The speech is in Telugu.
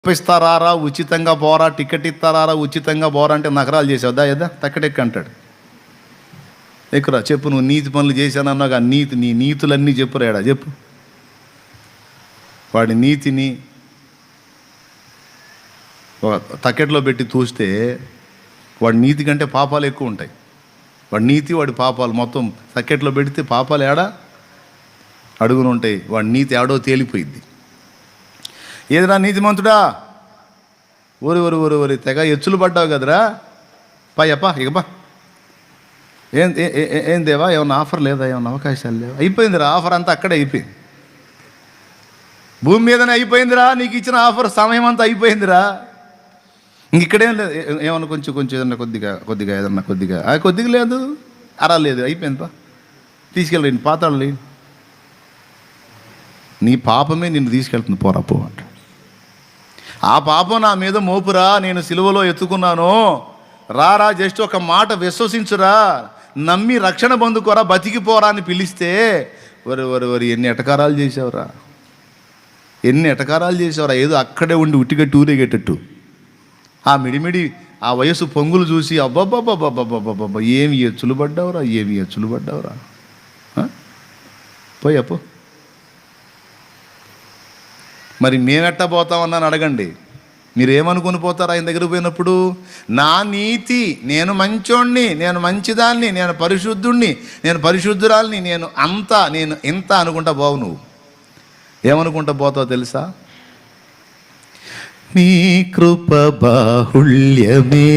ఇప్పిస్తారా ఉచితంగా బోరా, టికెట్ ఇస్తారా ఉచితంగా బోరా అంటే నగరాలు చేసావుదా ఏదా తక్కడెక్కి అంటాడు. ఎక్కురా చెప్పు, నువ్వు నీతి పనులు చేశానన్నాగా నీ నీతులన్నీ చెప్పురాడా చెప్పు. వాడి నీతిని తక్కెట్లో పెట్టి చూస్తే వాడి నీతి కంటే పాపాలు ఎక్కువ ఉంటాయి. వాడి నీతి వాడి పాపాలు మొత్తం తక్కెట్లో పెడితే పాపాలు ఏడా అడుగును ఉంటాయి. వాడి నీతి ఏడో తేలిపోయింది. ఏదిరా నీతిమంతుడా, ఊరి తెగ ఎచ్చులు పడ్డావు కదరా, పాయప్పా ఇకపా. ఏం దేవా, ఏమన్నా ఆఫర్ లేదా, ఏమన్నా అవకాశాలు లేవా? అయిపోయిందిరా ఆఫర్ అంతా అక్కడే అయిపోయింది. భూమి మీదనే అయిపోయిందిరా, నీకు ఇచ్చిన ఆఫర్ సమయం అంతా అయిపోయిందిరా. ఇక్కడేం లేదు, ఏమన్నా కొంచెం ఏదన్నా కొద్దిగా ఏదన్నా కొద్దిగా లేదు, అరా లేదు, అయిపోయింది పా, తీసుకెళ్ళండి పాతాళం. నీ పాపమే నిన్ను తీసుకెళ్తుంది, పోరా పో అంట. ఆ పాపం నా మీద మోపురా, నేను సిలువలో ఎత్తుకున్నాను, రారా జస్ట్ ఒక మాట విశ్వసించురా, నమ్మి రక్షణ పొందుకోరా, బతికిపోరా అని పిలిస్తే వరి ఎన్ని ఎటకారాలు చేసావురా, ఏదో అక్కడే ఉండి ఉట్టిగట్టి ఊరేగేటట్టు. ఆ మిడిమిడి ఆ వయసు పొంగులు చూసి అబ్బబ్బబ్బబ్బబ్బబ్బబ్బ ఏమి ఎచ్చులు పడ్డావురా. పోయప్పో. మరి మేమెట్టా పోతామన్నాను అడగండి. మీరేమనుకుని పోతారు ఆయన దగ్గర పోయినప్పుడు? నా నీతి, నేను మంచోణ్ణి, నేను మంచిదాన్ని, నేను పరిశుద్ధుణ్ణి, నేను పరిశుద్ధురాల్ని, నేను ఇంత అనుకుంటా పోవు. నువ్వు ఏమనుకుంటా పోతావు తెలుసా? నీ కృప బాహుళ్యమే